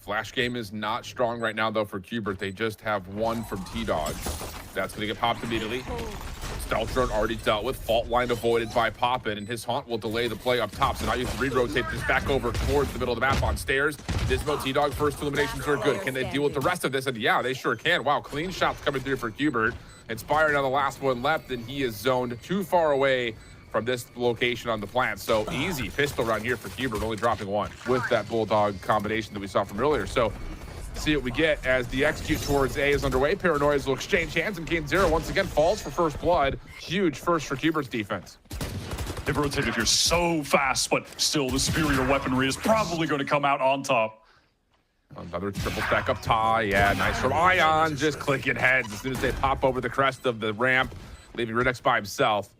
Flash game is not strong right now, though, for Cubert. They just have one from T-Dog. That's going to get popped immediately. Stealth drone already dealt with. Fault line avoided by Poppin, and his haunt will delay the play up top. So now you can re-rotate this back over towards the middle of the map on stairs. Dismo, T-Dog, first eliminations are good. Can they deal with the rest of this? And yeah, they sure can. Wow, clean shots coming through for Cubert. Inspire now the last one left, and he is zoned too far away from this location on the plant. So easy pistol round here for Cubert, only dropping one with that Bulldog combination that we saw from earlier. So see what we get as the execute towards A is underway. Paranoias will exchange hands, and Kane0 once again falls for first blood. Huge first for Cubert's defense. They've rotated here so fast, but still the superior weaponry is probably going to come out on top. Another triple stack up tie. Yeah, nice from Ion, just clicking heads as soon as they pop over the crest of the ramp, leaving Ridex by himself.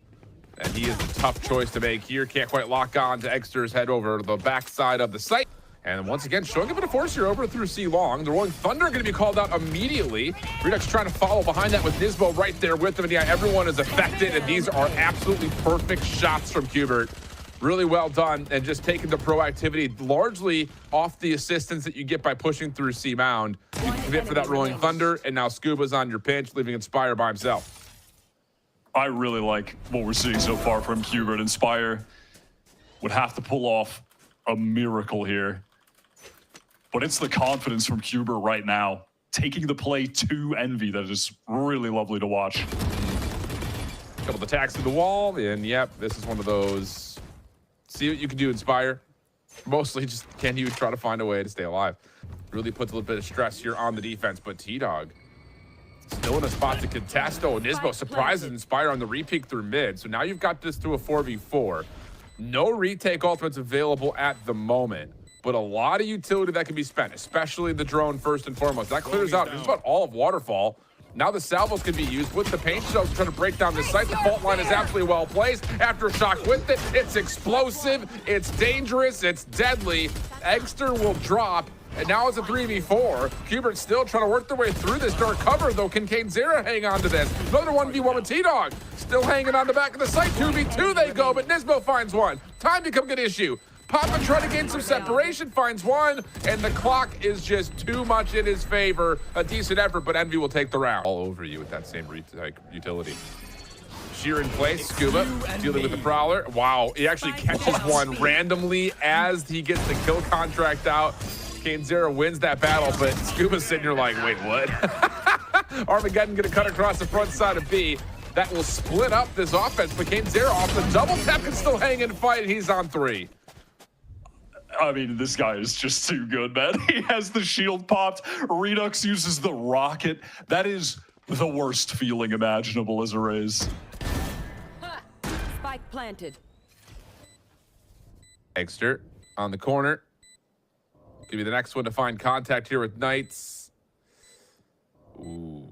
And he is a tough choice to make here. Can't quite lock on to Exter's head over the backside of the site. And once again, showing a bit of force here over through C Long. The Rolling Thunder going to be called out immediately. Ridex trying to follow behind that with Nismo right there with him. And yeah, everyone is affected. And these are absolutely perfect shots from Cubert. Really well done. And just taking the proactivity largely off the assistance that you get by pushing through C Mound. You commit for that Rolling Thunder. And now Scuba's on your pinch, leaving Inspire by himself. I really like what we're seeing so far from Cubert. Inspire would have to pull off a miracle here. But it's the confidence from Cubert right now, taking the play to Envy that is really lovely to watch. Couple of attacks to the wall, and yep, this is one of those. See what you can do, Inspire. Mostly just can you try to find a way to stay alive. Really puts a little bit of stress here on the defense, but T-Dog still in a spot to contest. Oh, Nismo surprises Inspire on the re-peek through mid. So now you've got this to a 4v4. No retake ultimates available at the moment, but a lot of utility that can be spent, especially the drone first and foremost. That clears out just about all of Waterfall. Now the salvos can be used with the paint shells trying to break down the site. The fault line is absolutely well placed. After shock with it, it's explosive, it's dangerous, it's deadly. Egster will drop. And now it's a 3v4. Cubert's still trying to work their way through this dark cover, though. Can Kane0 hang on to this? Another 1v1 with T-Dog. Still hanging on the back of the site. 2v2 they go, but Nismo finds one. Time becomes an issue. Papa trying to gain some separation, finds one, and the clock is just too much in his favor. A decent effort, but Envy will take the round. All over you with that same utility. Sheer in place, Scuba dealing with the Prowler. Wow, he actually catches one randomly as he gets the kill contract out. Kane0 wins that battle, but Scuba's sitting here like, wait, what? Armageddon gonna cut across the front side of B. That will split up this offense, but Kane0 off the double tap can still hang and fight, and he's on 3. I mean, this guy is just too good, man. He has the shield popped. Redux uses the rocket. That is the worst feeling imaginable as a Raze. Spike planted. Exter on the corner. Give me the next one to find contact here with Knights. Ooh.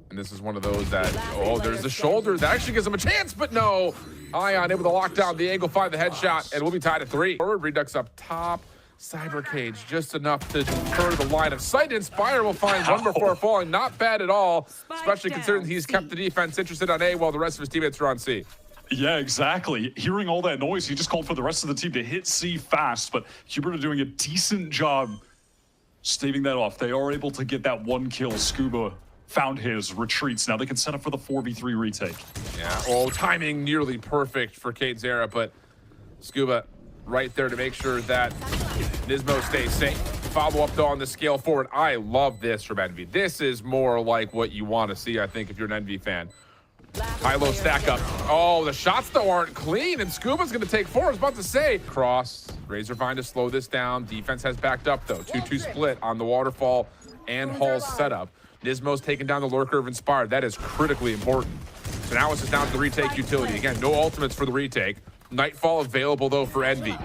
And this is one of those that, oh, there's the shoulder. That actually gives him a chance, but no. Ion able to lock down the angle, find the headshot, and we'll be tied at 3. Forward, Redux up top. Cyber Cage just enough to deter the line of sight. Inspire will find one before falling. Not bad at all, especially considering he's kept the defense interested on A while the rest of his teammates are on C. Yeah, exactly. Hearing all that noise, he just called for the rest of the team to hit C fast, but Cubert are doing a decent job staving that off. They are able to get that one kill. Scuba found his, retreats. Now they can set up for the 4v3 retake. Yeah, oh, timing nearly perfect for Kane0, but Scuba right there to make sure that Nismo stays safe. Follow up though on the scale forward. I love this from Envy. This is more like what you want to see, I think, if you're an Envy fan. High-low stack up. Oh, the shots though aren't clean, and Scuba's going to take 4. I was about to say. Cross, Razorvine to slow this down. Defense has backed up though. 2-2 split on the Waterfall and Hall's setup. Nismo's taking down the Lurker of Inspire. That is critically important. So now it's just down to the retake utility. Again, no ultimates for the retake. Nightfall available though for Envy.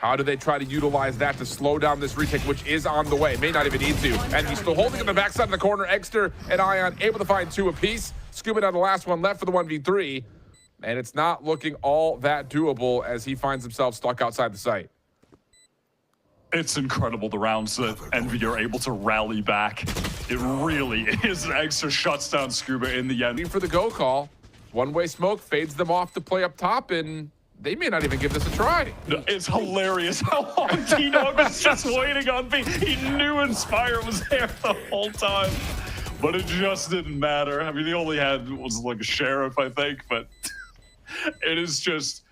How do they try to utilize that to slow down this retake, which is on the way? May not even need to. And he's still holding in the backside of the corner. Exter and Ion able to find 2 apiece. Scuba down the last one left for the 1v3. And it's not looking all that doable as he finds himself stuck outside the site. It's incredible the rounds that Envy are able to rally back. It really is. Exter shuts down Scuba in the end. For the go call. One-way smoke fades them off to play up top, and they may not even give this a try. No, it's hilarious how long T-Dog was just waiting on B. He knew Inspire was there the whole time, but it just didn't matter. I mean, he only was like a sheriff, I think, but it is just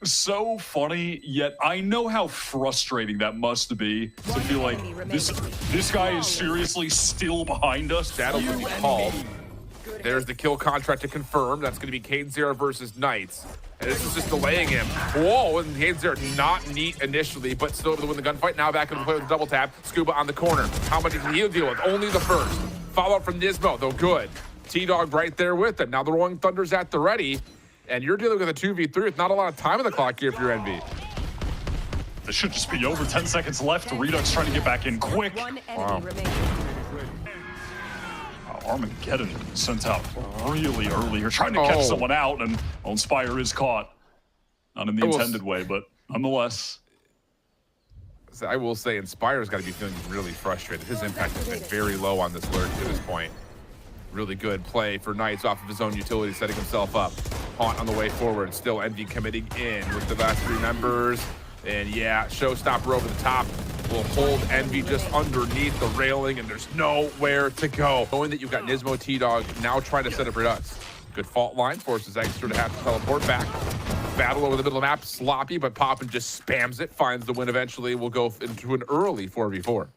so funny, yet I know how frustrating that must be to feel like this guy is seriously still behind us. That'll be called. There's the kill contract to confirm. That's going to be Cubert versus Knights. And this is just delaying him. Whoa, and Cubert not neat initially, but still able to win the gunfight. Now back into play with the double tap. Scuba on the corner. How much can he deal with? Only the first. Follow up from Nismo, though good. T-Dog right there with him. Now the Rolling Thunder's at the ready. And you're dealing with a 2v3 with not a lot of time on the clock here if you're Envy. This should just be over. 10 seconds left. Redux trying to get back in quick. Wow. Armageddon sent out really early here, trying to catch someone out, and Inspire is caught. Not in the intended way, but nonetheless. I will say Inspire's got to be feeling really frustrated. His impact has been very low on this lurk to this point. Really good play for Knights off of his own utility, setting himself up. Haunt on the way forward. Still Envy committing in with the last 3 members. And yeah, Showstopper over the top will hold Envy just underneath the railing, and there's nowhere to go. Knowing that you've got Nismo T-Dog now trying to set up Redux. Good fault line, forces Extra to have to teleport back. Battle over the middle of the map, sloppy, but Poppin just spams it, finds the win eventually. Will go into an early 4v4.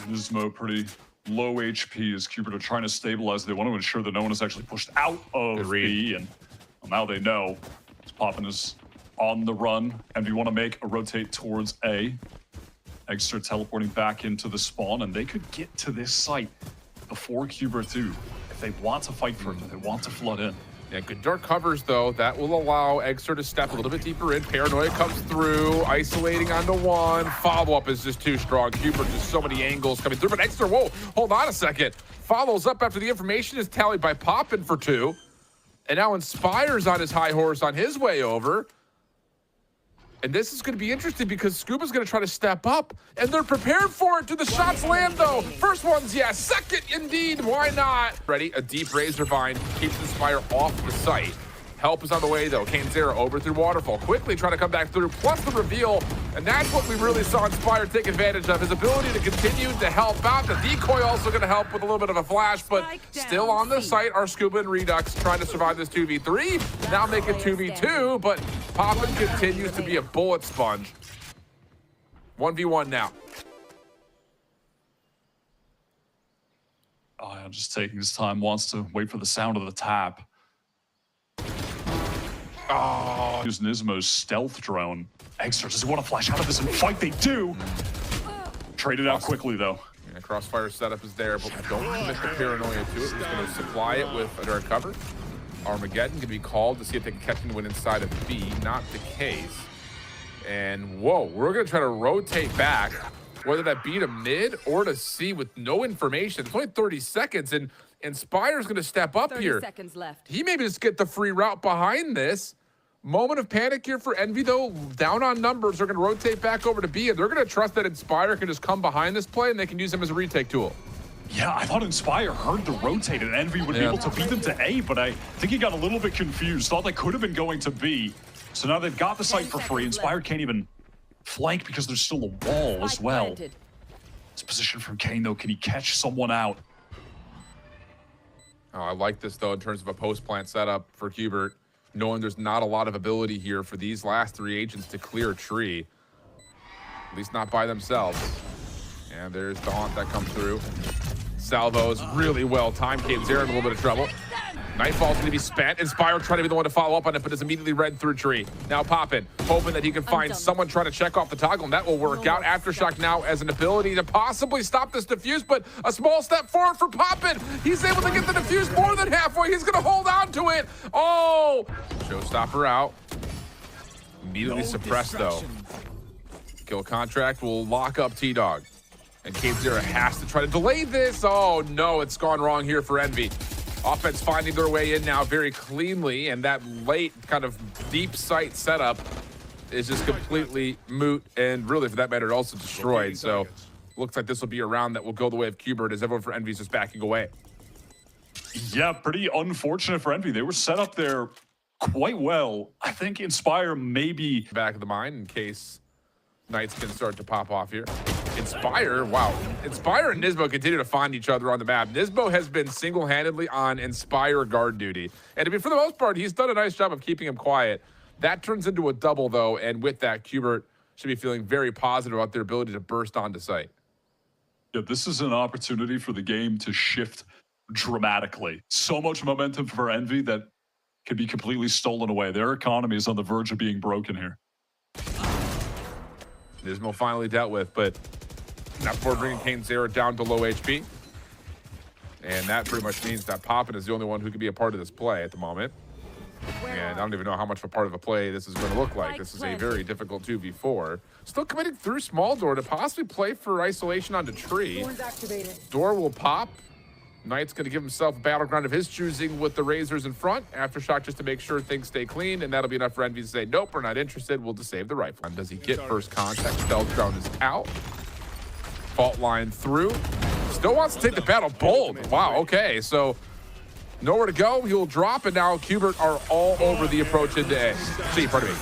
Nismo pretty low HP as Cubert are trying to stabilize. They want to ensure that no one is actually pushed out of B, and well, now they know. Poppin is on the run, and we want to make a rotate towards A. Extra teleporting back into the spawn, and they could get to this site before Cubert do if they want to fight for it, if they want to flood in. Yeah, good dark covers, though. That will allow Extra to step a little bit deeper in. Paranoia comes through, isolating onto one. Follow-up is just too strong. Cubert, just so many angles coming through. But Extra, whoa, hold on a second. Follows up after the information is tallied by Poppin for 2. And now Inspire's on his high horse on his way over. And this is going to be interesting because Scuba's going to try to step up, and they're prepared for it. Do the shots land, though? First one's yes. Second, indeed. Why not? Ready? A deep Razor Vine keeps Inspire off the site. Help is on the way, though. Cubert over through Waterfall. Quickly trying to come back through, plus the reveal. And that's what we really saw Inspire take advantage of. His ability to continue to help out. The decoy also going to help with a little bit of a flash, but still on the site are Scuba and Redux trying to survive this 2v3. Now make it 2v2, but Poppin continues to be a bullet sponge. 1v1 now. Oh, yeah, just taking his time, wants to wait for the sound of the tap. Oh. Use Nismo's stealth drone. Extra, does he want to flash out of this and fight? They do. Trade it out quickly, though. Yeah, crossfire setup is there, but don't commit the paranoia to it. We're just going to supply it with a dark cover. Armageddon can be called to see if they can catch him to win inside of B. Not the case. And whoa, we're going to try to rotate back, whether that be to mid or to C with no information. It's only 30 seconds, and Inspire's going to step up 30 here. seconds left. He maybe just get the free route behind this. Moment of panic here for Envy, though. Down on numbers, they're going to rotate back over to B, and they're going to trust that Inspire can just come behind this play, and they can use him as a retake tool. Yeah, I thought Inspire heard the rotate, and Envy would be able to beat them to A, but I think he got a little bit confused. Thought they could have been going to B. So now they've got the site for free. Inspire can't even flank because there's still a wall as well. This position from Kane, though, can he catch someone out? Oh, I like this, though, in terms of a post-plant setup for Cubert, knowing there's not a lot of ability here for these last 3 agents to clear a tree. At least not by themselves. And there's the haunt that comes through. Salvos really well timed. Cubert in a little bit of trouble. Nightfall's going to be spent. Inspire trying to be the one to follow up on it, but is immediately read through tree. Now Poppin, hoping that he can find someone trying to check off the toggle, and that will work out. Aftershock now as an ability to possibly stop this defuse, but a small step forward for Poppin. He's able to get the defuse more than halfway. He's going to hold on to it. Oh! Showstopper out. Immediately suppressed, though. Kill contract will lock up T-Dog. And Cubert has to try to delay this. Oh, no, it's gone wrong here for Envy. Offense finding their way in now very cleanly, and that late kind of deep sight setup is just completely moot, and really, for that matter, also destroyed. So looks like this will be a round that will go the way of Cubert as everyone for Envy is just backing away. Yeah, pretty unfortunate for Envy. They were set up there quite well. I think Inspire maybe Back of the mind in case Knights can start to pop off here. Inspire, wow. Inspire and Nismo continue to find each other on the map. Nismo has been single-handedly on Inspire guard duty. And I mean, for the most part, he's done a nice job of keeping him quiet. That turns into a double, though, and with that, Cubert should be feeling very positive about their ability to burst onto site. Yeah, this is an opportunity for the game to shift dramatically. So much momentum for Envy that could be completely stolen away. Their economy is on the verge of being broken here. Nismo finally dealt with, but not before bringing KaneZera down to low HP. And that pretty much means that Poppin is the only one who can be a part of this play at the moment. And I don't even know how much of a part of a play this is going to look like. This is a very difficult 2v4. Still committing through small door to possibly play for isolation onto tree. Door will pop. Knight's going to give himself a battleground of his choosing with the Razors in front. Aftershock just to make sure things stay clean, and that'll be enough for Envy to say, nope, we're not interested. We'll just save the rifle. And does he get first contact? Spellground is out. Fault line through. Still wants to take the battle. Bold. Wow, okay. So nowhere to go. He'll drop, and now Cubert are all over the approach into A. See, pardon me.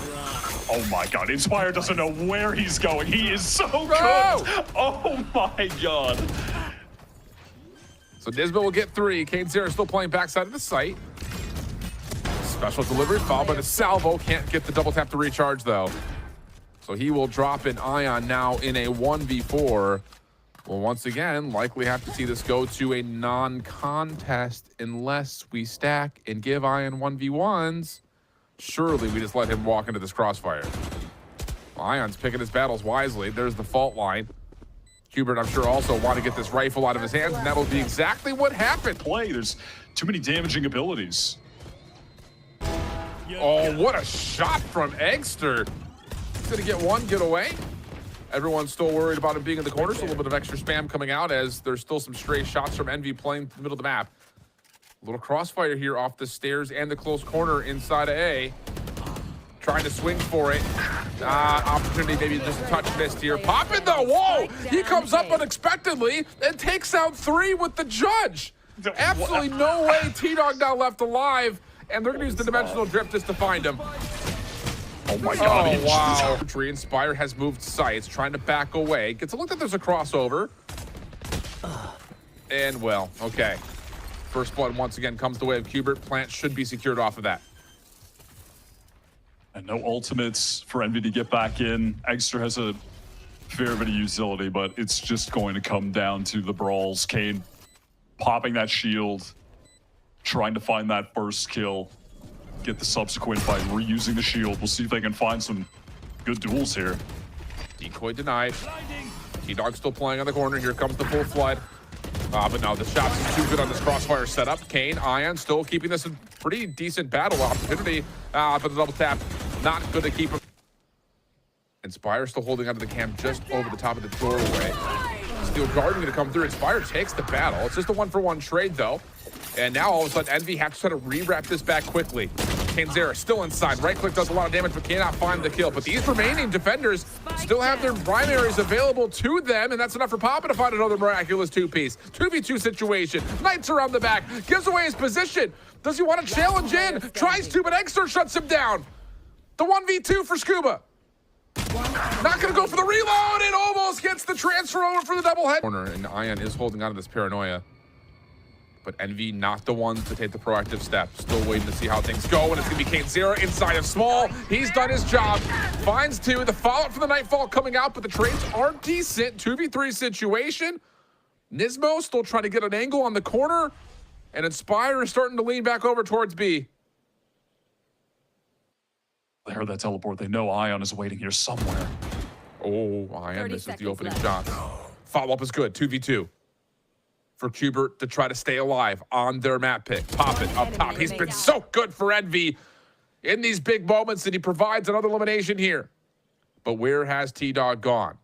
Oh my god, Inspire doesn't know where he's going. He is so good. Oh my god. So Nismo will get 3. KaneZera still playing backside of the site. Special delivery followed by the salvo. Can't get the double tap to recharge though. So he will drop an Ion now in a 1v4. We'll once again likely have to see this go to a non-contest unless we stack and give Ion 1v1s. Surely we just let him walk into this crossfire. Well, Ion's picking his battles wisely. There's the fault line. Cubert, I'm sure, also want to get this rifle out of his hands, and that'll be exactly what happened. There's too many damaging abilities. Oh, what a shot from Eggster. He's going to get one, get away. Everyone's still worried about him being in the corner, so a little bit of extra spam coming out as there's still some stray shots from Envy playing in the middle of the map. A little crossfire here off the stairs and the close corner inside of A. Trying to swing for it. Opportunity, maybe just a touch missed here. Poppin though, whoa! He comes up unexpectedly and takes out 3 with the judge. Absolutely no way T-Dog now left alive, and they're gonna use the dimensional drift just to find him. Oh my god. Oh wow. Tree Inspire has moved sights, trying to back away. Gets a look that there's a crossover. And well, okay. First blood once again comes the way of Cubert. Plant should be secured off of that. And no ultimates for Envy to get back in. Eggster has a fair bit of utility, but it's just going to come down to the brawls. Kane popping that shield, trying to find that first kill, get the subsequent by reusing the shield. We'll see if they can find some good duels here. Decoy denied. T-Dog still playing on the corner. Here comes the full flood. But no, the shots is too good on this crossfire setup. Kane, Ion still keeping this a pretty decent battle opportunity. For the double tap, not good to keep him. Inspire still holding onto the camp just over the top of the doorway. Steel Guardian gonna come through. Inspire takes the battle. It's just a 1-for-1 trade though. And now all of a sudden Envy has to try to re-wrap this back quickly. KaneZera still inside. Right click does a lot of damage but cannot find the kill. But these remaining defenders still have their primaries available to them, and that's enough for Papa to find another miraculous 2-piece. 2v2 situation. Knights around the back. Gives away his position. Does he want to challenge in? Tries to, but Eggster shuts him down. The 1v2 for Scuba. Not going to go for the reload. It almost gets the transfer over for the double head. Corner, and Ion is holding on to this paranoia. But Envy not the ones to take the proactive step. Still waiting to see how things go, and it's going to be KaneZera inside of small. He's done his job. Finds 2. The follow-up for the Nightfall coming out, but the trades are decent. 2v3 situation. Nismo still trying to get an angle on the corner, and Inspire is starting to lean back over towards B. They heard that teleport. They know Ion is waiting here somewhere. Oh, Ion misses the opening shot. Follow-up is good. 2v2. For Cubert to try to stay alive on their map pick. Pop it up top. He's been so good for Envy in these big moments, and he provides another elimination here. But where has T-Dog gone?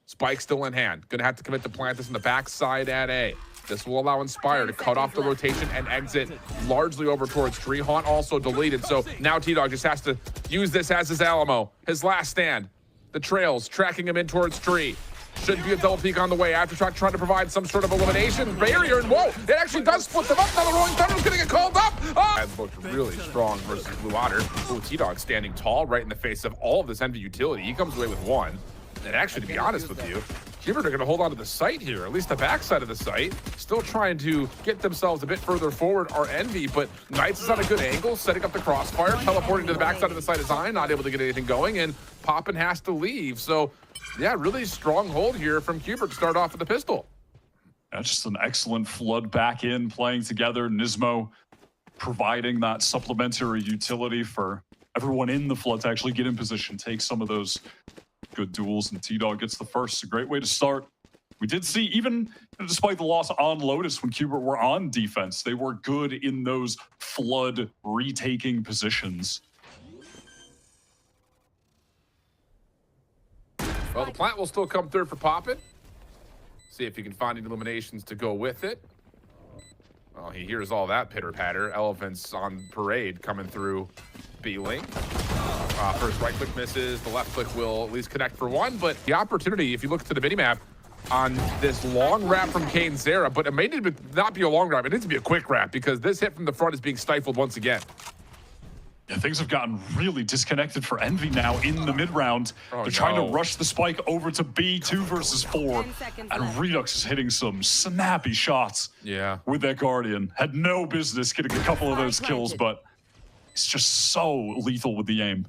Spike still in hand. Gonna have to commit to plant this in the backside at A. This will allow Inspire to cut off the rotation and exit largely over towards Tree. Haunt also deleted, so now T-Dog just has to use this as his Alamo, his last stand. The trails tracking him in towards Tree. Should be a double peek on the way. Aftershock trying to provide some sort of elimination barrier, and whoa, it actually does split them up. Now the Rolling Thunder's gonna get called up. That looked really strong versus Blue Otter. Ooh, T-Dog standing tall right in the face of all of this Envy utility. He comes away with one. And actually, to be honest with you, Cubert are gonna hold on to the site here, at least the backside of the site. Still trying to get themselves a bit further forward are Envy, but Knights is on a good angle, setting up the crossfire, teleporting to the backside of the site is Zion, not able to get anything going, and Poppin has to leave. So yeah, really strong hold here from Cubert to start off with the pistol. That's just an excellent flood back in, playing together. Nismo providing that supplementary utility for everyone in the flood to actually get in position, take some of those good duels, and T-Dog gets the first. A great way to start. We did see, even despite the loss on Lotus, when Cubert were on defense, they were good in those flood retaking positions. Well, the plant will still come third for Poppin. See if he can find any eliminations to go with it. Well, he hears all that pitter-patter. Elephants on parade coming through B-Link. First right click misses. The left click will at least connect for one, but the opportunity, if you look to the minimap, on this long wrap from Kane Zera, but it may not be a long wrap. It needs to be a quick wrap because this hit from the front is being stifled once again. Yeah, things have gotten really disconnected for Envy now in the mid-round. They're trying to rush the spike over to B, 2 versus 4. And Redux is hitting some snappy shots with their Guardian. Had no business getting a couple of those kills, but it's just so lethal with the aim.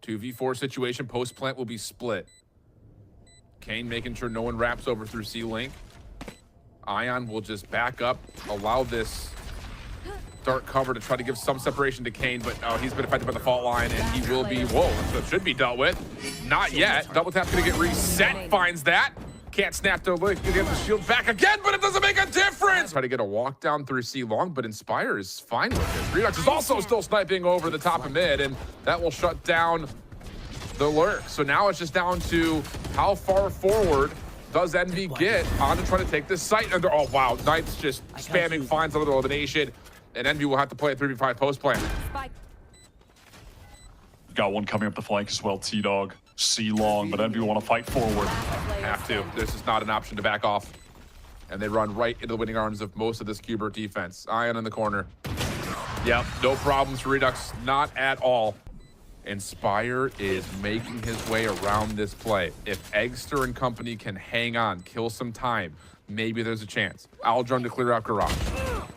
2v4 situation, post-plant will be split. Kane making sure no one wraps over through C-Link. Ion will just back up, allow this dark cover to try to give some separation to Kane, but he's been affected by the fault line, and he will be, whoa, so it should be dealt with. Not yet. Double tap's gonna get reset, finds that. Can't snap the link, get the shield back again, but it doesn't make a difference! Try to get a walk down through C-Long, but Inspire is fine with it. Redux is also still sniping over the top of mid, and that will shut down the lurk. So now it's just down to how far forward does Envy get on to try to take this site. And oh, wow, Knights just spamming, finds another elimination. And Envy will have to play a 3v5 post plan. Got one coming up the flank as well, T-Dog, C-Long, but Envy want to fight forward. Have to. This is not an option to back off. And they run right into the winning arms of most of this Cubert defense. Ion in the corner. Yep, no problems for Redux, not at all. Inspire is making his way around this play. If Eggster and company can hang on, kill some time, maybe there's a chance. Aldrun to clear out Garage.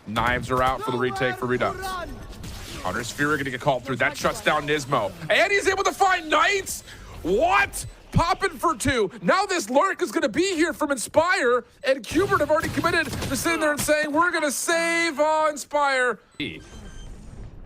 Knives are out for the retake for Redux. Hunter Sphere gonna get called through. That shuts down Nismo. And he's able to find Knights! What? Popping for 2. Now this lurk is gonna be here from Inspire, and Cubert have already committed to sitting there and saying, we're gonna save Inspire.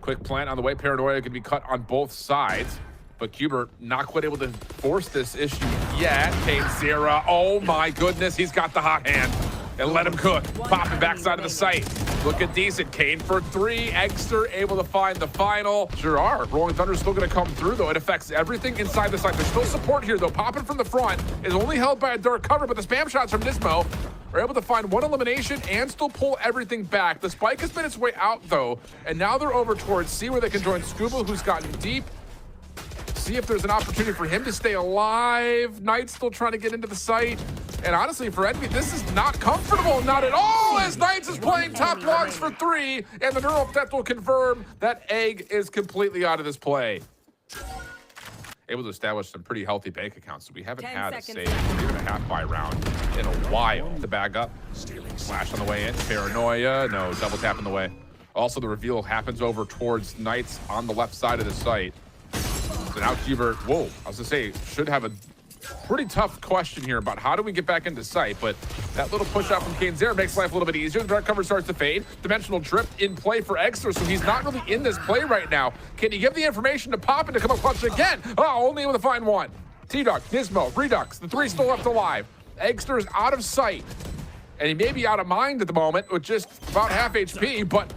Quick plant on the way. Paranoia can be cut on both sides, but Cubert not quite able to force this issue yet. Kane Zera, oh my goodness, he's got the hot hand. And let him cook. Popping backside of the site. Looking decent. Kane for 3. Eggster able to find the final. Sure are. Rolling Thunder's still going to come through, though. It affects everything inside the site. There's still support here, though. Popping from the front is only held by a dark cover, but the spam shots from Nismo are able to find one elimination and still pull everything back. The spike has been its way out, though, and now they're over towards C, where they can join Scuba, who's gotten deep. See if there's an opportunity for him to stay alive. Knights still trying to get into the site. And honestly, for Envy, this is not comfortable, not at all, as Knights is playing top logs for 3, and the neural theft will confirm that Egg is completely out of this play. Able to establish some pretty healthy bank accounts, so we haven't had a save or even a half-buy round in a while. To bag up, Flash on the way in, Paranoia, no, double tap in the way. Also, the reveal happens over towards Knights on the left side of the site. So now Cubert, whoa, I was gonna say, should have a pretty tough question here about how do we get back into sight, but that little push out from Kane Zera makes life a little bit easier. The dark cover starts to fade. Dimensional Drift in play for Eggster, so he's not really in this play right now. Can he give the information to Poppin to come up clutch again? Oh, only able to find one. T-Dog, Nismo, Redux, the 3 still left alive. Eggster is out of sight, and he may be out of mind at the moment with just about half HP, but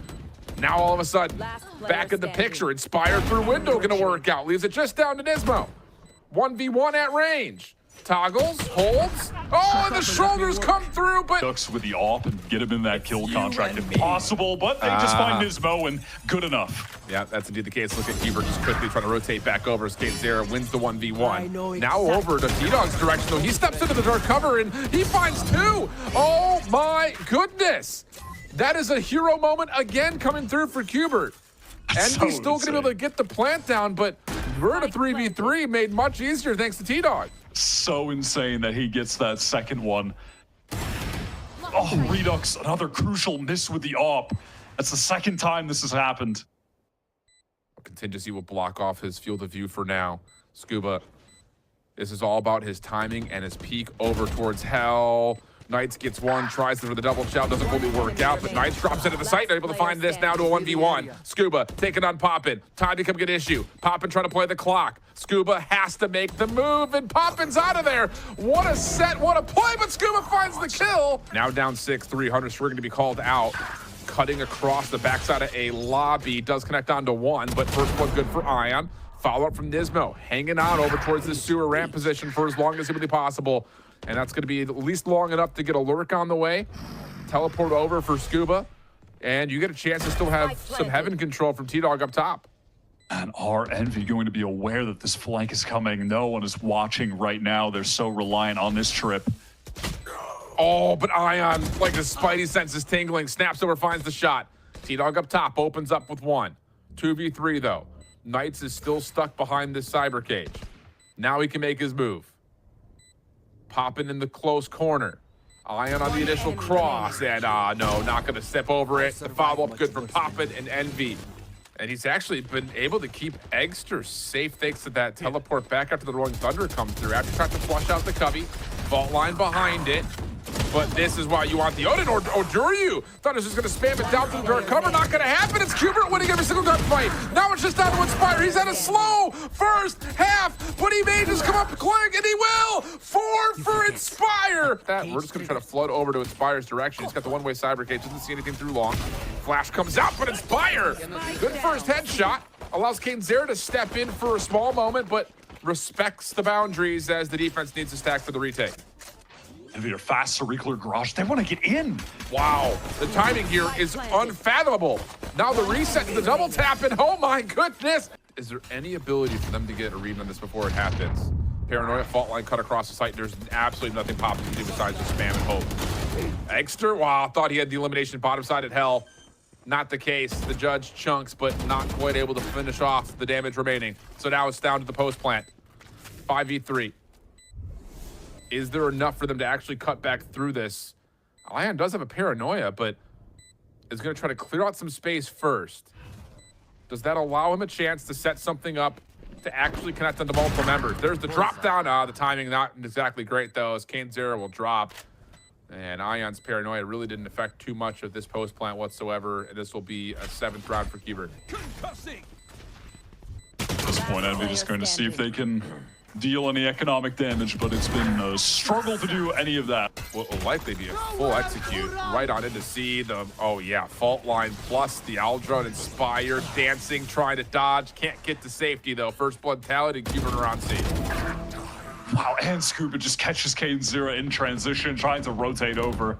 now all of a sudden, back in the picture. Inspire through window gonna work out. Leaves it just down to Nismo. 1v1 at range. toggles, holds. Oh, and the shoulders come through, but Ducks with the AWP and get him in that kill contract if possible, but they just find Nismo and good enough. yeah, that's indeed the case. Look at Cubert just quickly trying to rotate back over as Zera wins the 1v1. Now over to T-Dog's direction, though. He steps into the dark cover and he finds two. Oh my goodness. That is a hero moment again coming through for Cubert. And So he's still going to be able to get the plant down, but Verta 3v3 made much easier thanks to T-Dog. So insane that he gets that second one. Oh, Redux, another crucial miss with the AWP. That's the second time this has happened. Contingency will block off his field of view for now. Scuba, this is all about his timing and his peek over towards Hell. Knights gets one, tries for the double chow, doesn't fully work out, but Knights drops into the site, able to find this now to a 1v1. Scuba taking on Poppin. Time becoming an issue. Poppin trying to play the clock. Scuba has to make the move, and Poppin's out of there. What a set, what a play, but Scuba finds the kill. Now down 6-3, Hunter Swear going to be called out. Cutting across the backside of a lobby, does connect onto one, but first one good for Ion. Follow up from Nismo, hanging out over towards the sewer ramp position for as long as humanly possible. And that's going to be at least long enough to get a lurk on the way. Teleport over for Scuba. And you get a chance to still have some heaven control from T-Dog up top. And are Envy going to be aware that this flank is coming? No one is watching right now. They're so reliant on this trip. Oh, but Ion, like the spidey senses tingling, snaps over, finds the shot. T-Dog up top, opens up with one. 2v3 though. Knights is still stuck behind this cyber cage. Now he can make his move. Popping in the close corner. Ion on the initial cross, and no, not going to step over it. The follow-up good from Poppin and Envy. And he's actually been able to keep Eggster safe thanks to that teleport back after the Rolling Thunder comes through. After trying to flush out the cubby, fault line behind it. But this is why you want the Odin or Duryu. Thunder's just gonna spam it down through the dark cover. Not gonna happen. It's Cubert winning every single gunfight. Now it's just down to Inspire. He's had a slow first half, but he may just come up quick, and he will. 4 for Inspire. We're just gonna try to flood over to Inspire's direction. He's got the one-way cyber cage. Doesn't see anything through long. Flash comes out, but Inspire. Good first headshot. Allows Zera to step in for a small moment, but respects the boundaries as the defense needs to stack for the retake. Envy are fast to reclear garage. They want to get in. Wow, the timing here is unfathomable. Now the reset to the double tap, and oh my goodness. Is there any ability for them to get a read on this before it happens? Paranoia, fault line cut across the site. There's absolutely nothing Pop can do besides just spam and hope. Eggster, wow, thought he had the elimination bottom side at Hell. Not the case. The judge chunks, but not quite able to finish off the damage remaining. So now it's down to the post plant. 5v3. Is there enough for them to actually cut back through this? Ion does have a paranoia, but is going to try to clear out some space first. Does that allow him a chance to set something up to actually connect onto multiple members? There's the drop down. The timing not exactly great, though, as Zera will drop. And Ion's paranoia really didn't affect too much of this post plant whatsoever. And this will be a 7th round for Cubert. At this point, Envy is going to see if they can deal any economic damage, but it's been a struggle to do any of that. What will likely be a full execute right on into C. Oh yeah, fault line plus the Aldrone Inspire, dancing, trying to dodge. Can't get to safety though. First blood tallied and Cubert around C. Wow, and Scuba just catches Zera in transition, trying to rotate over.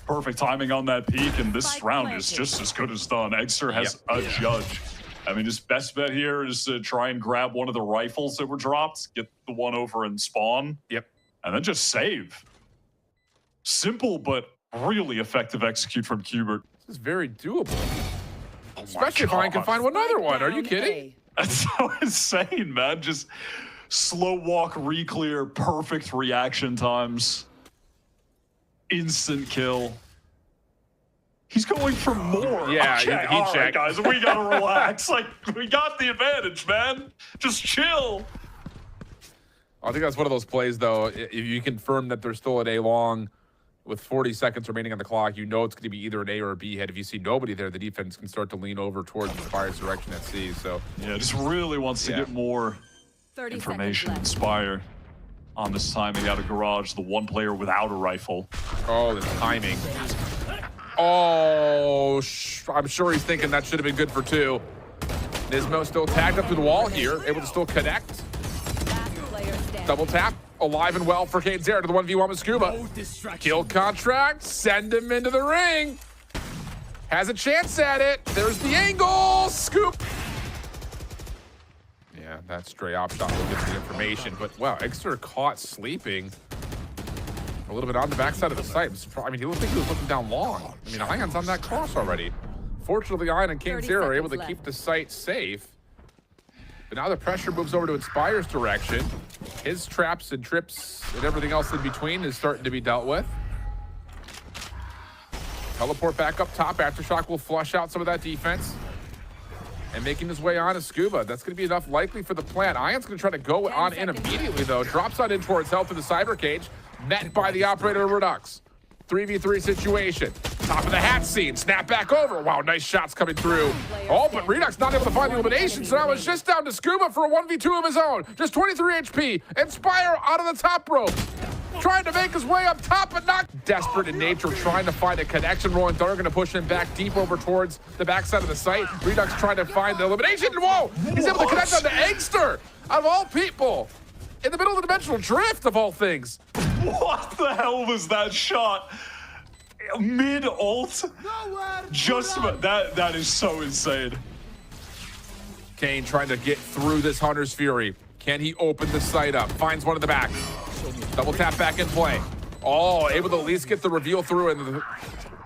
Perfect timing on that peak, and this round is just as good as done. Eggster has a judge. I mean, his best bet here is to try and grab one of the rifles that were dropped, get the one over and spawn. Yep. And then just save. Simple, but really effective execute from Cubert. This is very doable. Especially if I can find another one. Are you kidding? That's so insane, man. Just slow walk, re-clear, perfect reaction times. Instant kill. He's going for more. Yeah, okay, he all right, checked. guys, we gotta relax. Like, we got the advantage, man. Just chill. I think that's one of those plays, though. If you confirm that they're still at A long with 40 seconds remaining on the clock, you know it's going to be either an A or a B head. If you see nobody there, the defense can start to lean over towards Inspire's direction at C. So yeah, just really wants to get more information. Inspire on this timing out of garage, the one player without a rifle. Oh, the timing. Oh, I'm sure he's thinking that should have been good for 2. Nismo still tagged up to the wall here, able to still connect. Double tap. alive and well for Zera to the 1v1 with Scuba. Kill contract, send him into the ring. Has a chance at it. There's the angle, scoop. Yeah, that stray op shot will get the information, but wow, Exeter caught sleeping a little bit on the backside of the site. I mean, he looked like he was looking down long. I mean, Ion's on that cross already. Fortunately, Ion and Zera are able to keep the site safe. But now the pressure moves over to Inspire's direction. His traps and trips and everything else in between is starting to be dealt with. Teleport back up top. Aftershock will flush out some of that defense. And making his way on is Scuba. That's going to be enough likely for the plan. Ion's going to try to go on in immediately, though. Drops on in towards health to the cyber cage. Met by the operator Redux. 3v3 situation. Top of the hat scene. Snap back over. Wow, nice shots coming through. Oh, but Redux not able to find the elimination, so now it's just down to Scuba for a 1v2 of his own. Just 23 HP. Inspire out of the top rope. Trying to make his way up top, but not desperate in nature, trying to find a connection. Rolling Thunder going to push him back deep over towards the backside of the site. Redux trying to find the elimination. Whoa! He's able to connect on to Angster, out of all people. In the middle of the dimensional drift, of all things. What the hell was that shot? Mid-ult? Just that is so insane. Kane trying to get through this Hunter's Fury. Can he open the site up? Finds one in the back. Double tap back in play. Oh, able to at least get the reveal through in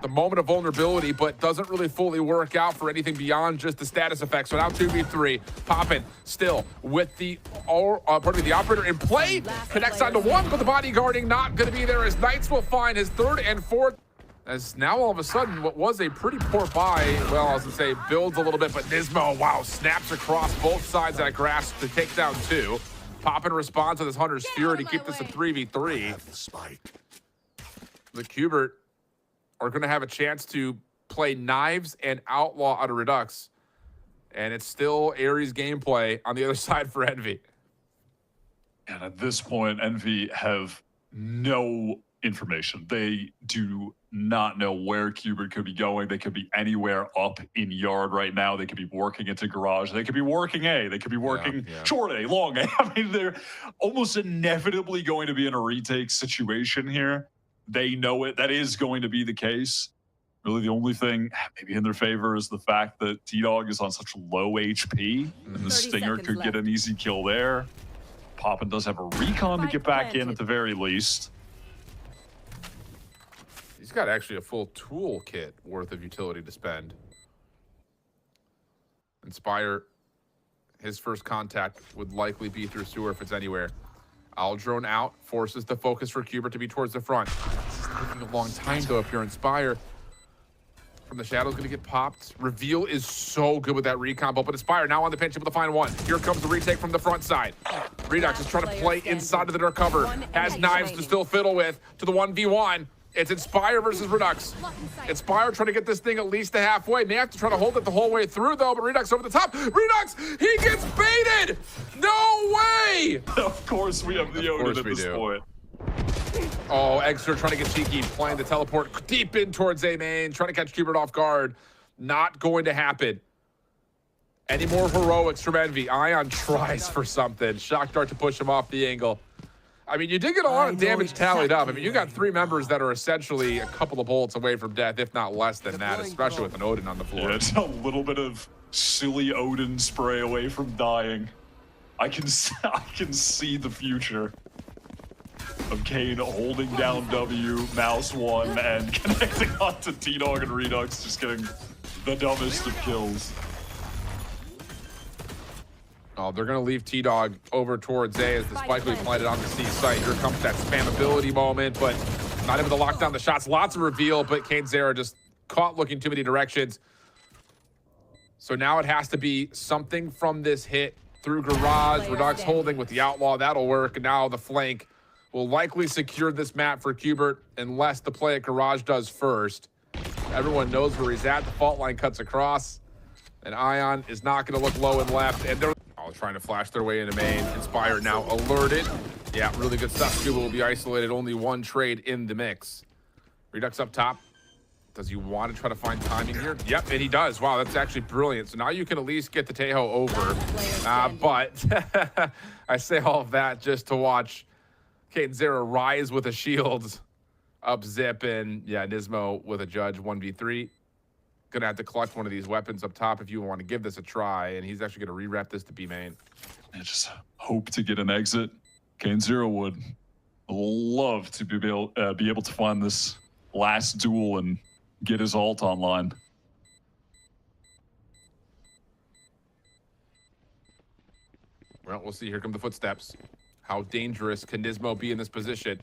the moment of vulnerability, but doesn't really fully work out for anything beyond just the status effect. So now 2v3. Poppin still with the operator in play. Connects onto one, but the bodyguarding not going to be there as Knights will find his third and fourth. As now all of a sudden, what was a pretty poor buy, well, I was going to say builds a little bit, but Nismo, wow, snaps across both sides of that grass to take down two. Poppin responds to this Hunter's Fury to keep this a 3v3. The Cubert are going to have a chance to play Knives and Outlaw out of Redux. And it's still Ares gameplay on the other side for Envy. And at this point, Envy have no information. They do not know where Cubert could be going. They could be anywhere up in yard right now. They could be working into garage. They could be working A. They could be working short A, long A. I mean, they're almost inevitably going to be in a retake situation here. They know it. That is going to be the case. Really, the only thing maybe in their favor is the fact that T-Dog is on such low HP, and the Stinger could get an easy kill there. Poppin does have a recon to get back in at the very least. He's got actually a full toolkit worth of utility to spend. Inspire, his first contact would likely be through sewer if it's anywhere. Owl drone out, forces the focus for Cubert to be towards the front. It's taking a long time though if you're Inspire. From the shadows gonna get popped. Reveal is so good with that recon, but Inspire now on the pinch, able to find one. Here comes the retake from the front side. Redux is trying to play inside of the dark cover. Has Knives to still fiddle with to the 1v1. It's Inspire versus Redux. Inspire trying to get this thing at least to halfway. May have to try to hold it the whole way through, though, but Redux over the top. Redux, he gets baited! No way! Of course we have the Odin at this point. Oh, Exeter trying to get cheeky, playing the teleport deep in towards A main, trying to catch Cubert off guard. Not going to happen. Any more heroics from Envy? Ion tries for something. Shock Dart to push him off the angle. I mean, you did get a lot of damage tallied up. I mean, you got three members that are essentially a couple of bullets away from death, if not less than that, especially with an Odin on the floor. Yeah, it's a little bit of silly Odin spray away from dying. I can see the future of Kane holding down W, mouse one, and connecting onto T-Dog and Redux, just getting the dumbest of kills. Oh, they're going to leave T-Dog over towards A as the spike will be planted on the C site. Here comes that spammability moment, but not able to lock down the shots. Lots of reveal, but Zera just caught looking too many directions. So now it has to be something from this hit through garage. Redux holding with the Outlaw. That'll work. And now the flank will likely secure this map for Cubert unless the play at garage does first. Everyone knows where he's at. The fault line cuts across. And Ion is not going to look low and left. And they're trying to flash their way into main. Inspire now alerted. Yeah, really good stuff. Scuba will be isolated. Only one trade in the mix. Redux up top. Does he want to try to find timing here? Yep, and he does. Wow, that's actually brilliant. So now you can at least get the Tejo over. But I say all of that just to watch Kate Zera rise with a shield. Up zip, and yeah, Nismo with a judge 1v3. Gonna have to collect one of these weapons up top if you want to give this a try, and he's actually gonna re-rep this to B main. I just hope to get an exit. Kane Zero would love to be able to find this last duel and get his ult online. Well, we'll see. Here come the footsteps. How dangerous can Nismo be in this position?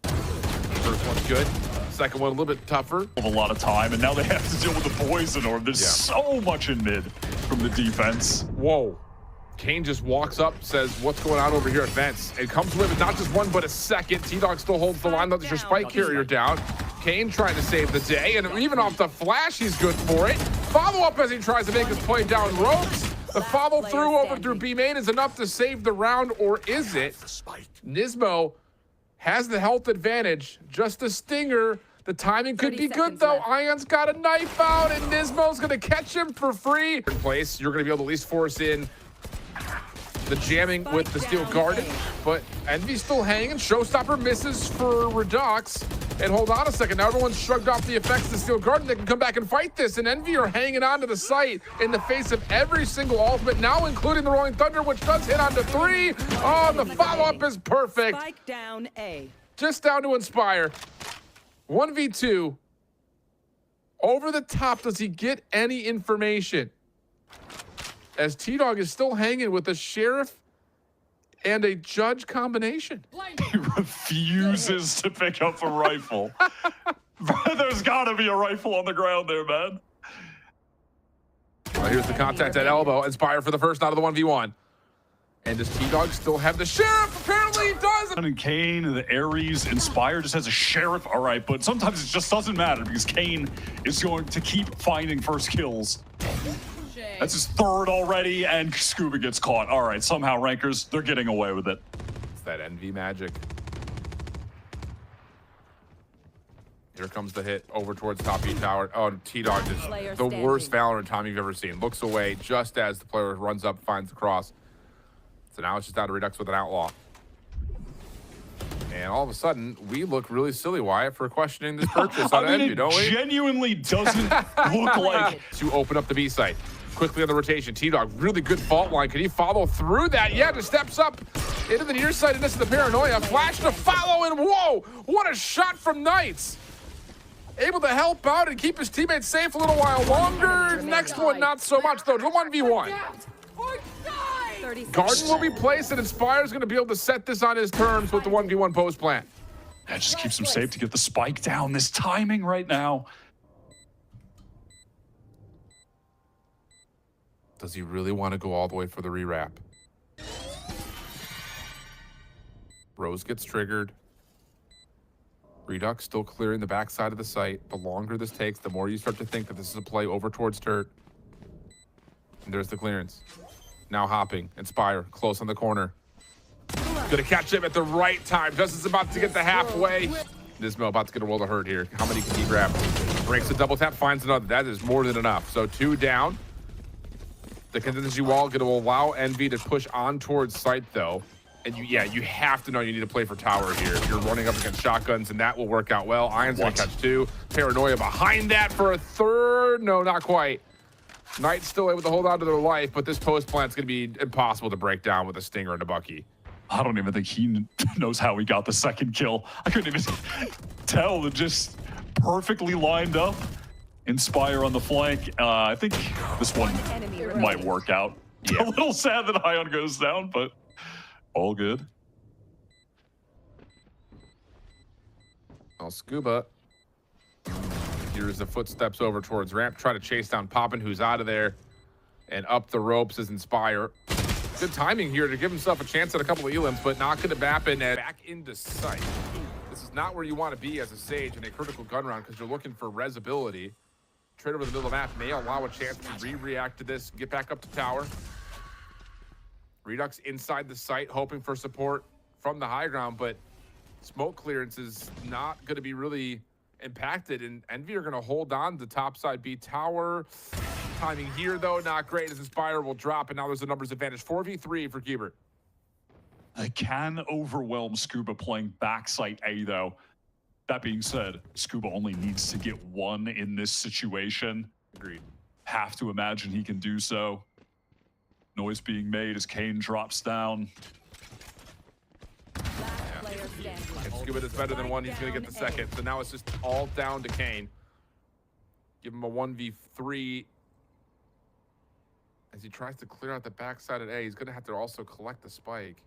First one's good. Second one a little bit tougher. A lot of time, and now they have to deal with the poison orb. There's so much in mid from the defense. Whoa. Kane just walks up, says, what's going on over here at Vents? And comes with not just one, but a second. T-Dog still holds the line. That's your spike carrier down. Kane trying to save the day, and even off the flash, he's good for it. Follow up as he tries to make his play down ropes. The follow through over through B main is enough to save the round, or is it? Nismo has the health advantage. Just a stinger. The timing could be good, though. Ion's got a knife out, and Nismo's going to catch him for free. In place, you're going to be able to at least force in the jamming with the Steel Garden, but Envy's still hanging. Showstopper misses for Redux. And hold on a second, now everyone's shrugged off the effects of the Steel Garden. They can come back and fight this, and Envy are hanging on to the site in the face of every single ultimate, now including the Rolling Thunder, which does hit onto 3. Oh, the follow-up is perfect. Spike down A. Just down to Inspire. 1v2. Over the top, does he get any information? As T-Dog is still hanging with a Sheriff and a Judge combination. He refuses to pick up a rifle. There's got to be a rifle on the ground there, man. Well, here's the contact at elbow. Inspire for the first out of the 1v1. And does T-Dog still have the Sheriff? Apparently he does. And Kane, the Ares, Inspire just has a Sheriff. All right, but sometimes it just doesn't matter because Kane is going to keep finding first kills. That's his third already, and Scuba gets caught. All right, somehow Rankers, they're getting away with it. It's that Envy magic. Here comes the hit over towards top B tower. Oh, T-Dog is the worst Valorant time you've ever seen. Looks away just as the player runs up, finds the cross. So now it's just out of Redux with an Outlaw. And all of a sudden, we look really silly, Wyatt, for questioning this purchase on Envy, don't we? It genuinely doesn't look like... To open up the B site. Quickly on the rotation. T-Dog, really good fault line. Can he follow through that? Yeah, just steps up into the near side and this is the paranoia. Flash to follow, and whoa! What a shot from Knights! Able to help out and keep his teammates safe a little while longer. Next one, not so much, though. The 1v1. Garden will be placed, and Inspire's going to be able to set this on his terms with the 1v1 post plant. That just keeps him safe to get the spike down. This timing right now. Does he really want to go all the way for the rewrap? Rose gets triggered. Redux still clearing the backside of the site. The longer this takes, the more you start to think that this is a play over towards Turt. And there's the clearance. Now hopping. Inspire, close on the corner. Gonna catch him at the right time. Just as about to get the halfway. Nismo about to get a world of hurt here. How many can he grab? Breaks a double tap, finds another. That is more than enough. So 2 down. The contingency wall going to allow Envy to push on towards site, though. And you have to know you need to play for tower here. If you're running up against shotguns, and that will work out well. Ion's going to catch 2. Paranoia behind that for a third. No, not quite. Knight's still able to hold on to their life, but this post plant's going to be impossible to break down with a Stinger and a Bucky. I don't even think he knows how he got the second kill. I couldn't even tell. They're just perfectly lined up. Inspire on the flank. I think this one might work out. Yeah. A little sad that Ion goes down, but all good. Well, Scuba. Here's the footsteps over towards ramp. Try to chase down Poppin, who's out of there. And up the ropes is Inspire. Good timing here to give himself a chance at a couple of elims, but not going to happen. And back into sight. This is not where you want to be as a Sage in a critical gun round because you're looking for res ability. Trade over the middle of the map may allow a chance to re-react to this, get back up to tower. Redux inside the site, hoping for support from the high ground, but smoke clearance is not going to be really impacted, and Envy are going to hold on to topside B tower. Timing here, though, not great, as Inspire will drop, and now there's a numbers advantage. 4v3 for Cubert. They can overwhelm Scuba playing backside A, though. That being said, Scuba only needs to get one in this situation. Agreed. Have to imagine he can do so. Noise being made as Kane drops down. If Cubert is better than one, he's going to get the second. So now it's just all down to Kane. Give him a 1v3. As he tries to clear out the backside at A, he's going to have to also collect the spike.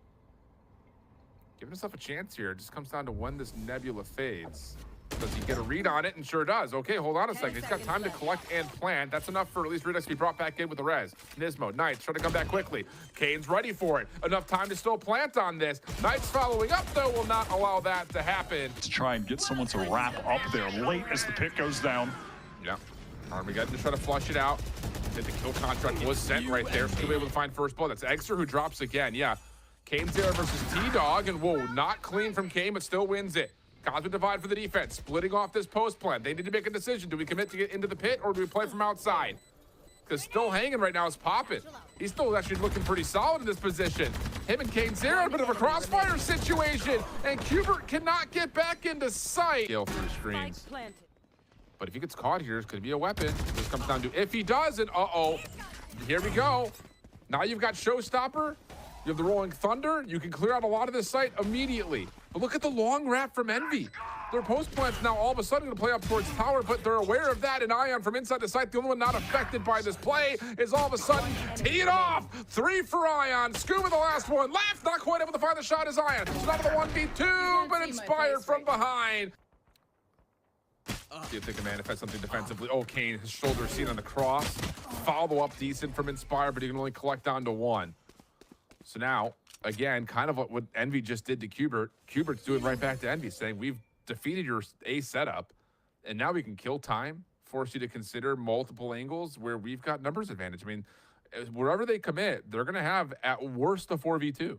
Giving himself a chance here. It just comes down to when this Nebula fades. Does he get a read on it? And sure does. Okay, hold on a second. He's got time to collect and plant. That's enough for at least Redux to be brought back in with the res. Nismo, Knights trying to come back quickly. Kane's ready for it. Enough time to still plant on this. Knights following up, though, will not allow that to happen. To try and get someone to wrap up there late as the pit goes down. Yeah. Armageddon to try to flush it out. The kill contract was sent right there. Still be able to find first blood. That's Exter who drops again. Yeah. Kane's there versus T-Dog, and whoa, not clean from Kane, but still wins it. Cosmic Divide for the defense, splitting off this post plan. They need to make a decision. Do we commit to get into the pit, or do we play from outside? Because still hanging right now is Poppin. He's still actually looking pretty solid in this position. Him and Kane Zero, a bit of a crossfire situation, and Cubert cannot get back into sight. Kill through screens. But if he gets caught here, it's going to be a weapon. This comes down to if he does, and uh-oh. Here we go. Now you've got Showstopper. You have the Rolling Thunder. You can clear out a lot of this site immediately. But look at the long wrap from Envy. Their post plant's now all of a sudden going to play up towards tower, but they're aware of that. And Ion from inside the site, the only one not affected by this play, is all of a sudden tee it off. 3 for Ion. Scuba the last one. Left, not quite able to find the shot as Ion. It's not the 1v2, but Inspired from behind. See if they can manifest something defensively. Oh, Kane, his shoulder seen on the cross. Follow up decent from Inspire, but he can only collect down to 1. So now, again, kind of what Envy just did to Cubert. Cubert's doing right back to Envy, saying we've defeated your A setup, and now we can kill time, force you to consider multiple angles where we've got numbers advantage. I mean, wherever they commit, they're going to have at worst a 4v2.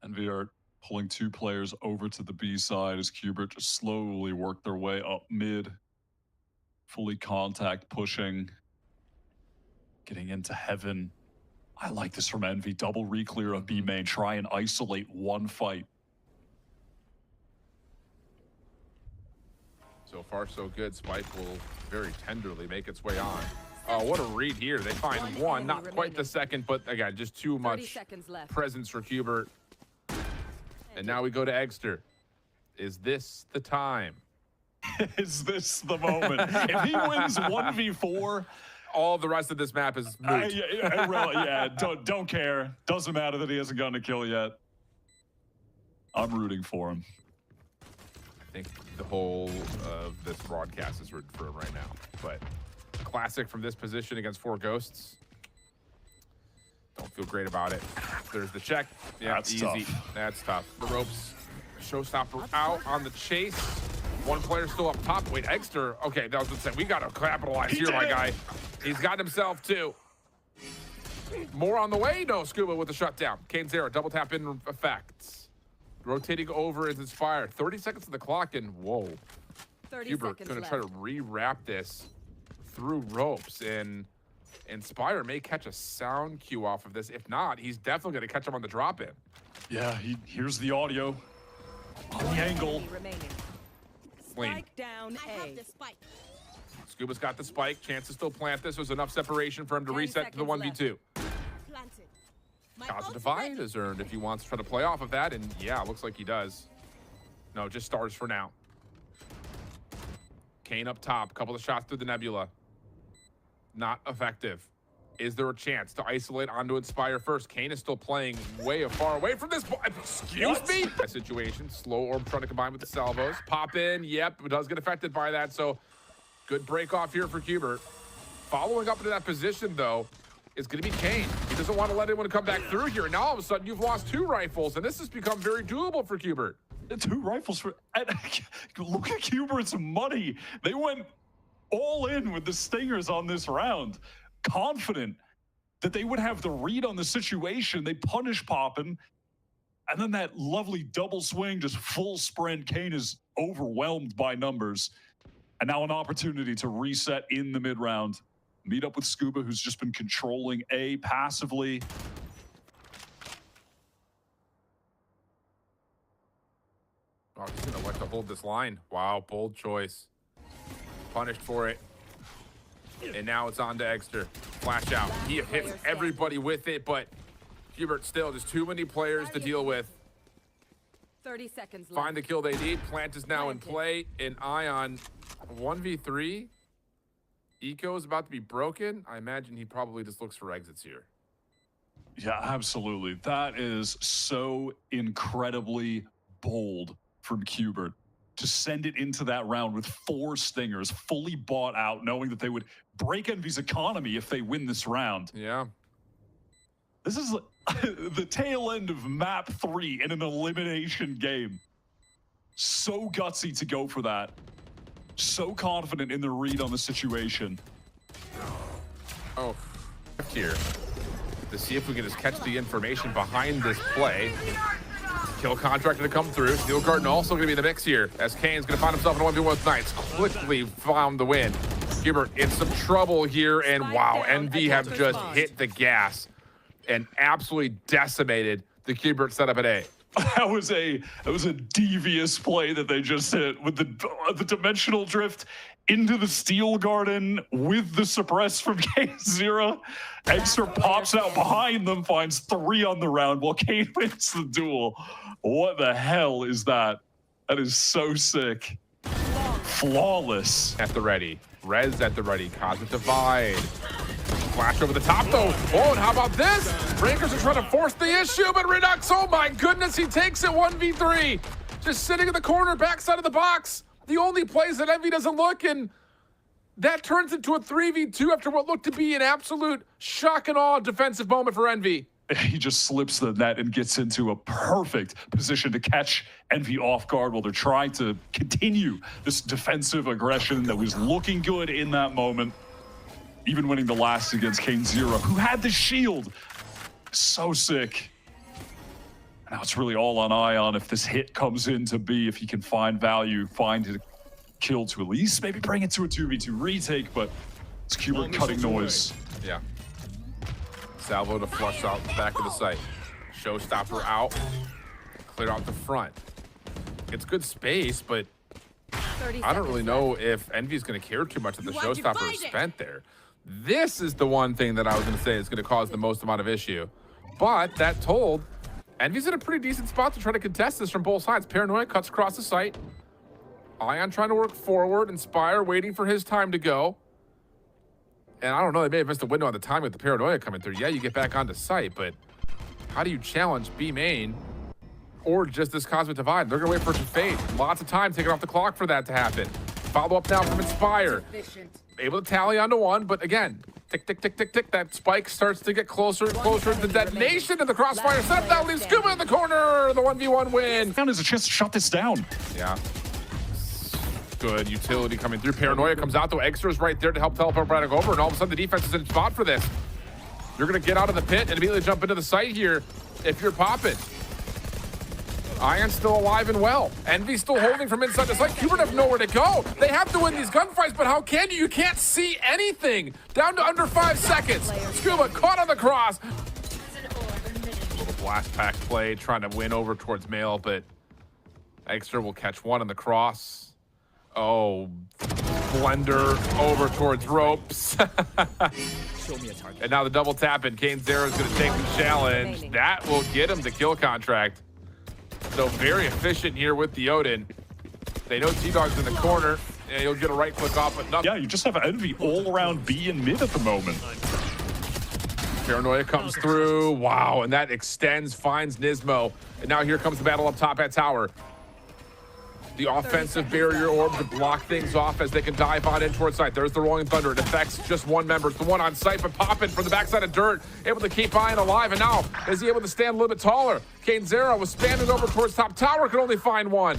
Envy are pulling 2 players over to the B side as Cubert just slowly work their way up mid. Fully contact pushing. Getting into heaven. I like this from Envy. Double re-clear of B main. Try and isolate one fight. So far, so good. Spike will very tenderly make its way on. Oh, what a read here. They find one, not quite the second, but again, just too much presence for Cubert. And now we go to Egster. Is this the time? Is this the moment? If he wins 1v4, all the rest of this map is moot. Yeah, don't care. Doesn't matter that he hasn't gotten a kill yet. I'm rooting for him. I think the whole of this broadcast is rooting for him right now. But classic from this position against 4 ghosts. Don't feel great about it. There's the check. Yeah, that's easy. Tough. That's tough. The ropes. Showstopper out on the chase. One player still up top. Wait, Exter. Okay, that was what I said. We got to capitalize here, my guy. He's got himself, too. More on the way? No, Scuba with the shutdown. Kane Zero, double tap in effects. Rotating over is Inspired. 30 seconds to the clock, and whoa. Cubert going to try to re-wrap this through ropes, and Inspire may catch a sound cue off of this. If not, he's definitely going to catch him on the drop-in. Yeah, here's the audio. On the angle. Spike down A. Scuba's got the spike. Chance to still plant this. There's enough separation for him to reset to the 1v2. Cosmic Divide is earned if he wants to try to play off of that, and yeah, looks like he does. No, just stars for now. Kane up top. Couple of shots through the Nebula. Not effective. Is there a chance to isolate onto Inspire first? Kane is still playing way far away from this. Excuse me? That situation. Slow orb trying to combine with the salvos. Pop in. Yep, it does get affected by that. So good break off here for Cubert. Following up into that position, though, is going to be Kane. He doesn't want to let anyone come back through here. Now all of a sudden you've lost 2 rifles, and this has become very doable for Cubert. 2 rifles for... Look at Cubert's money. They went all in with the stingers on this round. Confident that they would have the read on the situation. They punish Poppin, and then that lovely double swing, just full sprint. Kane is overwhelmed by numbers, and now an opportunity to reset in the mid-round. Meet up with Scuba, who's just been controlling A passively. Oh, he's gonna like to hold this line. Wow, bold choice. Punished for it. And now it's on to Exter. Flash out. He hits everybody with it, but Cubert still just too many players to deal with. 30 seconds left. Find the kill they need. Plant is now in play. And Ion 1v3. Eco is about to be broken. I imagine he probably just looks for exits here. Yeah, absolutely. That is so incredibly bold from Cubert to send it into that round with 4 stingers, fully bought out, knowing that they would break Envy's economy if they win this round. Yeah. This is the tail end of map 3 in an elimination game. So gutsy to go for that. So confident in the read on the situation. Oh, here to see if we can just catch the information behind this play. Kill contractor to come through. Steel Garden also going to be in the mix here as Kane's going to find himself in a 1v1 with Knights. Quickly found the win. Cubert in some trouble here, and wow, Envy have just hit the gas and absolutely decimated the Cubert setup at A. That was a devious play that they just hit with the dimensional drift into the Steel Garden with the suppress from K0. Extra pops out behind them, finds 3 on the round while Kane wins the duel. What the hell is that? That is so sick. Flawless. At the ready. Rez at the ready. Cosmic Divide. Flash over the top, though. Oh, and how about this? Breakers are trying to force the issue, but Redux, oh my goodness, he takes it 1v3. Just sitting in the corner, backside of the box. The only place that Envy doesn't look, and that turns into a 3v2 after what looked to be an absolute shock and awe defensive moment for Envy. He just slips the net and gets into a perfect position to catch Envy off guard while they're trying to continue this defensive aggression that was looking good in that moment. Even winning the last against K0, who had the shield. So sick. Now it's really all on Ion if this hit comes in to B, if he can find value, find a kill to at least maybe bring it to a 2v2 retake, but it's Cubert cutting noise. Yeah. Salvo to flush out the back of the site. Showstopper out. Clear out the front. It's good space, but I don't really know if Envy's going to care too much that the Showstopper is spent there. This is the one thing that I was going to say is going to cause the most amount of issue. But that told, Envy's in a pretty decent spot to try to contest this from both sides. Paranoia cuts across the site. Ion trying to work forward. Inspire waiting for his time to go. And I don't know, they may have missed a window on the time with the Paranoia coming through. Yeah, you get back onto site, but how do you challenge B main or just this Cosmic Divide? They're going to wait for it to fade. Lots of time taken off the clock for that to happen. Follow up now from Inspire. Able to tally onto 1, but again, tick, tick, tick, tick, tick. That spike starts to get closer and closer to the detonation, and the crossfire set that leaves Scuba in the corner. The 1v1 win. Found has a chance to shut this down. Yeah. Good utility coming through. Paranoia comes out, though. Extra's right there to help teleport Braddock over, and all of a sudden the defense is in spot for this. You're going to get out of the pit and immediately jump into the site here if you're popping. Ion's still alive and well. Envy's still holding from inside the site. Cubert have nowhere to go. They have to win these gunfights, but how can you? You can't see anything. Down to under 5 seconds. Scuba caught on the cross. A little blast pack play, trying to win over towards Mail, but Extra will catch 1 on the cross. Oh, blender over towards ropes. And now the double tap, and Kane Zero is going to take the challenge. That will get him the kill contract. So very efficient here with the Odin. They know T-Dog's in the corner, and he'll get a right click off, but nothing. Yeah, you just have Envy all around B and mid at the moment. Paranoia comes through. Wow, and that extends, finds Nismo. And now here comes the battle up top at tower. The offensive barrier orb to block things off as they can dive on in towards site. There's the Rolling Thunder. It affects just 1 member. It's the one on site, but popping from the backside of dirt. Able to keep Ion alive, and now is he able to stand a little bit taller? Kane Zero was spamming over towards top tower, could only find 1.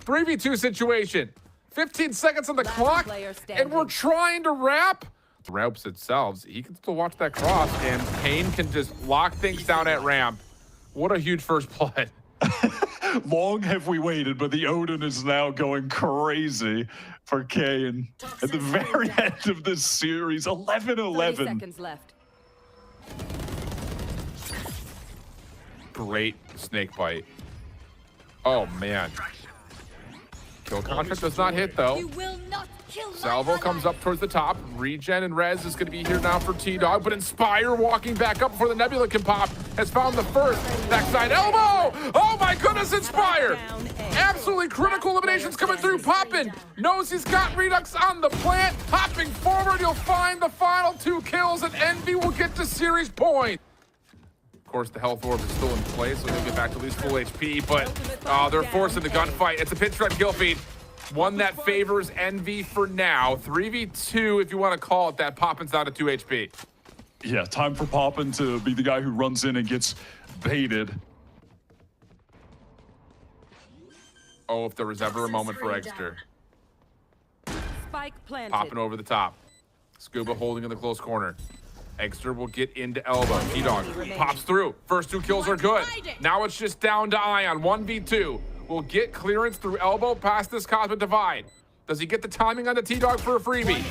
3v2 situation. 15 seconds on the clock, and we're trying to wrap. Ramps itself, he can still watch that cross, and Kane can just lock things down at ramp. What a huge first blood. Long have we waited, but the Odin is now going crazy for Kane at the very end of this series. 30 11-11. seconds left. Great snake bite. Oh, man. Kill contract does not hit, though. You will not kill my Salvo comes ally. up towards the top. Regen and Rez is going to be here now for T-Dog, but Inspire walking back up before the Nebula can pop has found the first backside elbow. Oh my goodness, Inspire! Absolutely critical eliminations coming through. Poppin knows he's got Redux on the plant. Hopping forward, he'll find the final 2 kills, and Envy will get to series point. Of course, the health orb is still in place, so he'll get back to at least full HP, but they're forcing the gunfight. It's a pinch run kill feed. One that favors Envy for now. 3v2, if you want to call it that. Poppin's down to 2 HP. Yeah, time for Poppin to be the guy who runs in and gets baited. Oh, if there was ever a moment for Eggster. Spike planted. Popping over the top. Scuba holding in the close corner. Eggster will get into elbow. T-Dog pops through. First 2 kills are good. Now it's just down to Ion. 1v2. Will get clearance through elbow past this Cosmic Divide. Does he get the timing on the T-Dog for a freebie?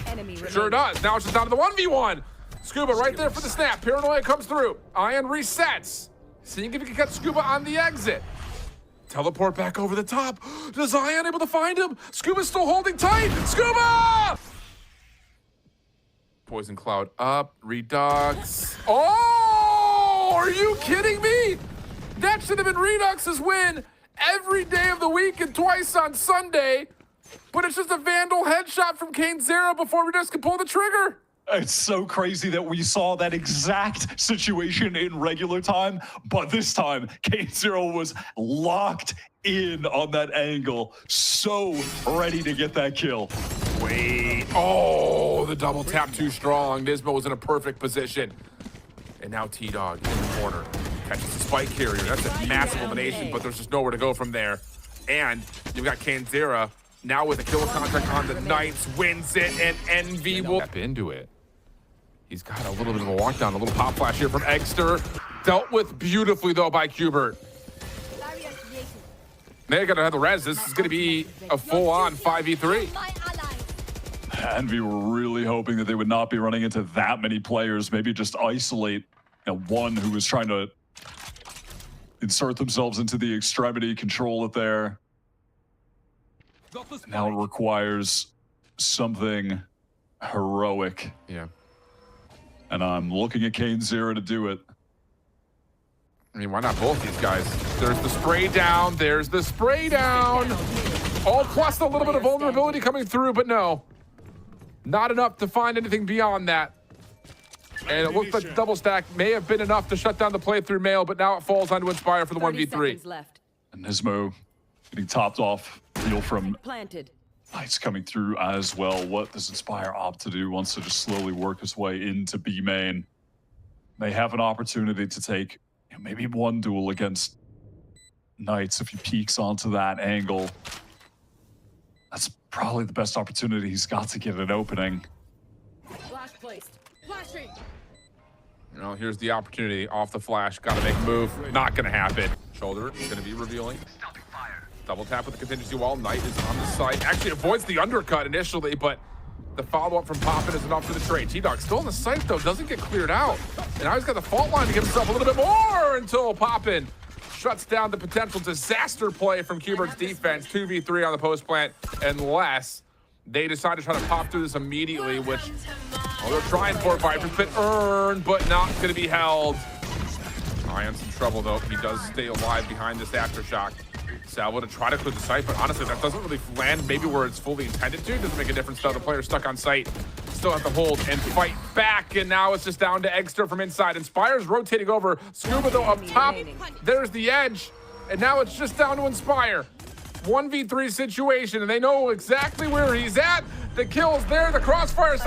Sure does. Now it's just down to the 1v1. Scuba right there for the snap. Paranoia comes through. Ion resets. Seeing if he can catch Scuba on the exit. Teleport back over the top. Does Ion able to find him? Scuba's still holding tight. Scuba! Poison Cloud up. Redux. Oh! Are you kidding me? That should have been Redux's win every day of the week and twice on Sunday. But it's just a Vandal headshot from Kane Zero before Redux can pull the trigger. It's so crazy that we saw that exact situation in regular time, but this time, Kane Zero was locked in on that angle, so ready to get that kill. Wait. Oh, the double tap too strong. Nismo was in a perfect position. And now T-Dog in the corner. Catches the spike carrier. That's a massive elimination, but there's just nowhere to go from there. And you've got Kanzera now with a kill contract on the Knights, wins it, and Envy will step into it. He's got a little bit of a walk down, a little pop flash here from Eggster. Dealt with beautifully, though, by Cubert. They're going to have the res. This is going to be a full-on 5v3. Envy were really hoping that they would not be running into that many players, maybe just isolate one who was trying to insert themselves into the extremity, control it there. Now it requires something heroic. Yeah. And I'm looking at Kane Zero to do it. I mean, why not both these guys? There's the spray down. There's the spray down. Oh, plus a little bit of vulnerability coming through, but no. Not enough to find anything beyond that. And it looks like the double stack may have been enough to shut down the playthrough mail, but now it falls onto Inspire for the 1v3. Left. And Nismo getting topped off. Heal from Planted. Knights coming through as well. What does Inspire opt to do? Wants to just slowly work his way into B main. They have an opportunity to take maybe one duel against Knights if he peeks onto that angle. That's probably the best opportunity he's got to get an opening. Flash placed. Flashing. You know, here's the opportunity. Off the flash. Got to make a move. Not going to happen. Shoulder going to be revealing. Double tap with the contingency wall. Knight is on the side. Actually avoids the undercut initially, but the follow-up from Poppin is enough for the trade. T-Dog still on the site, though. Doesn't get cleared out. And now he's got the fault line to give himself a little bit more until Poppin shuts down the potential disaster play from Cubert's defense. 2v3 on the post plant, unless they decide to try to pop through this immediately, which they're trying for. Viper's been earned, but not going to be held. Ion's in trouble, though. He does stay alive behind this aftershock. Salvo to try to clear the site, but honestly, that doesn't really land maybe where it's fully intended to. Doesn't make a difference, though. The player's stuck on site. Still have to hold and fight back, and now it's just down to Eggster from inside. Inspire's rotating over. Scuba, though, up top. There's the edge, and now it's just down to Inspire. 1v3 situation, and they know exactly where he's at. The kill's there. The crossfire